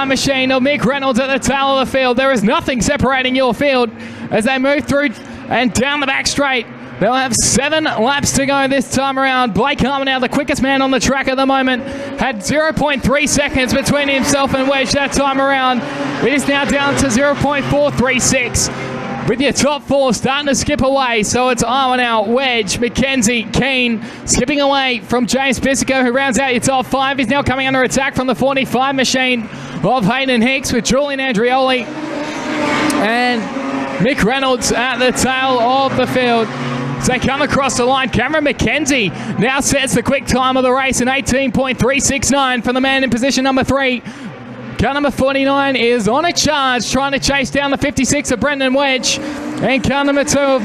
45 machine of Mick Reynolds at the tail of the field. There is nothing separating your field as they move through and down the back straight. They'll have 7 laps to go this time around. Blake Harmon now the quickest man on the track at the moment. Had 0.3 seconds between himself and Wedge that time around. It is now down to 0.436. With your top 4 starting to skip away. So it's Arwen out, Wedge, McKenzie, Keane skipping away from James Bissico, who rounds out your top 5. He's now coming under attack from the 45 machine of Hayden Hicks with Julian Andrioli and Mick Reynolds at the tail of the field. As they come across the line, Cameron McKenzie now sets the quick time of the race in 18.369 from the man in position number 3. Car number 49 is on a charge, trying to chase down the 56 of Brendan Wedge. And car number 2 of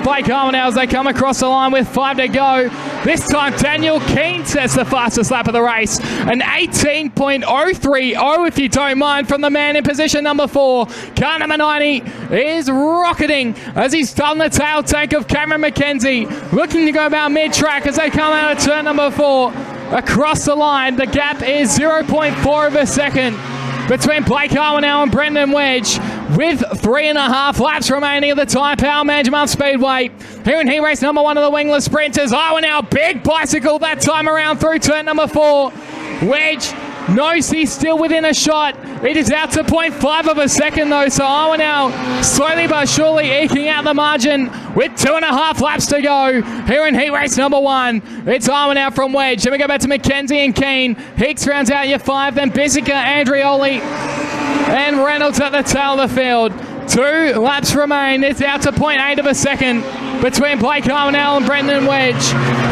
Blake Harmon as they come across the line with 5 to go. This time, Daniel Keane sets the fastest lap of the race. An 18.030, if you don't mind, from the man in position number 4. Car number 90 is rocketing as he's done the tail tank of Cameron McKenzie. Looking to go about mid-track as they come out of turn number 4. Across the line, the gap is 0.4 of a second between Blake Harwinell and Brendan Wedge, with 3.5 laps remaining of the Tyrepower Manjimup Speedway. Here in heat race number 1 of the Wingless Sprinters, Harwinell, big bicycle that time around through turn number 4. Wedge knows he's still within a shot. It is out to 0.5 of a second though, so Harwinell slowly but surely eking out the margin with 2.5 laps to go. Here in heat race number 1, it's Harwinell from Wedge. Then we go back to McKenzie and Keane. Hicks rounds out your 5, then Bissica, Andrioli, and Reynolds at the tail of the field. 2 laps remain. It's out to 0.8 of a second between Blake Harwinell and Brendan Wedge,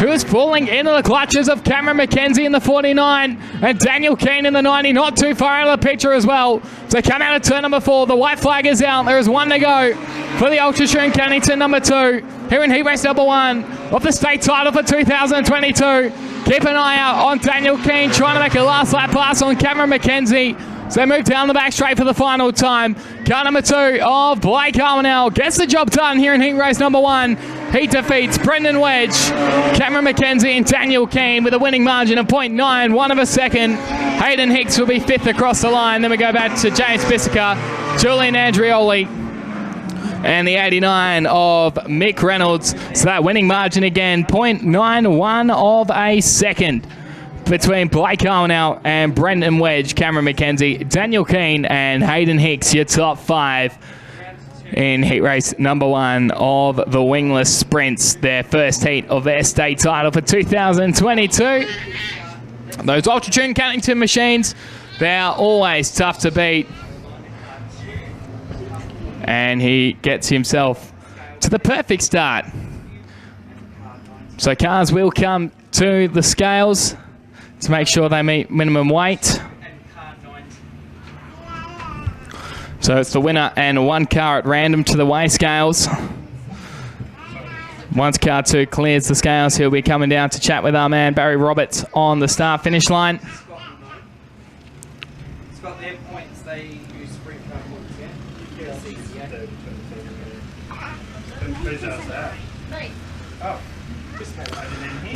who is falling into the clutches of Cameron McKenzie in the 49 and Daniel Keane in the 90, not too far out of the picture as well. So come out of turn number 4. The white flag is out. There is 1 to go for the Ultra Shroom Cannington number 2. Here in heat race number 1 of the state title for 2022. Keep an eye out on Daniel Keane trying to make a last lap pass on Cameron McKenzie. So they move down the back straight for the final time. Car number 2 of Blake Harwinell gets the job done here in heat race number 1. He defeats Brendan Wedge, Cameron McKenzie and Daniel Keane with a winning margin of 0.91 of a second. Hayden Hicks will be 5th across the line. Then we go back to James Bissica, Julian Andrioli, and the 89 of Mick Reynolds. So that winning margin again, 0.91 of a second between Blake Harwinell and Brendan Wedge, Cameron McKenzie, Daniel Keane and Hayden Hicks, your top 5 in heat race number 1 of the Wingless Sprints, their first heat of their state title for 2022. Those Ultra-Tune Cannington machines, they are always tough to beat. And he gets himself to the perfect start. So cars will come to the scales to make sure they meet minimum weight. So it's the winner and 1 car at random to the weigh scales. Once car 2 clears the scales, he'll be coming down to chat with our man Barry Roberts on the start-finish line. It's got their points, they use sprint car points, yeah?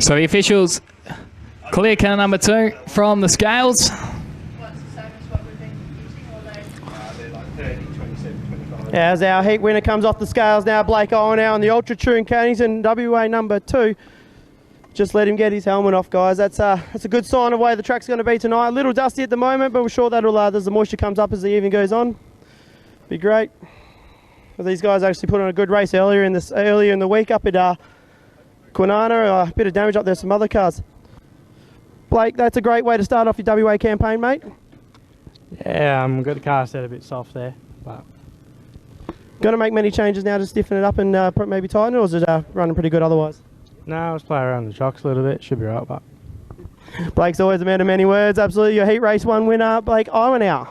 So the officials clear car number 2 from the scales. As our heat winner comes off the scales now, Blake Harwinell on the Ultra Tune Cannington, WA number 2. Just let him get his helmet off, guys. That's a good sign of the way the track's going to be tonight. A little dusty at the moment, but we're sure that'll, as the moisture comes up as the evening goes on, be great. Well, these guys actually put on a good race earlier in the week up at Kwinana. A bit of damage up there, some other cars. Blake, that's a great way to start off your WA campaign, mate. Yeah, got the car set a bit soft there, but going to make many changes now to stiffen it up and maybe tighten it, or is it running pretty good otherwise? no, let's play around the shocks a little bit, should be right, but Blake's always a man of many words. Absolutely, your heat race 1 winner, Blake Harwinell.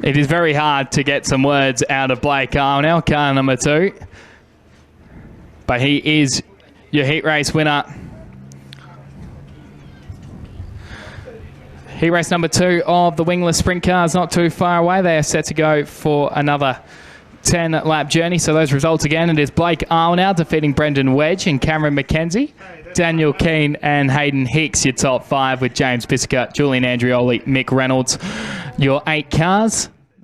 It is very hard to get some words out of Blake Harwinell, car number 2. But he is your heat race winner. Heat race number 2 of the Wingless Sprint cars, not too far away. They are set to go for another 10-lap journey. So those results again, it is Blake Harwinell defeating Brendan Wedge and Cameron McKenzie. Daniel Keane and Hayden Hicks, your top 5, with James Bissica, Julian Andrioli, Mick Reynolds, your 8 cars.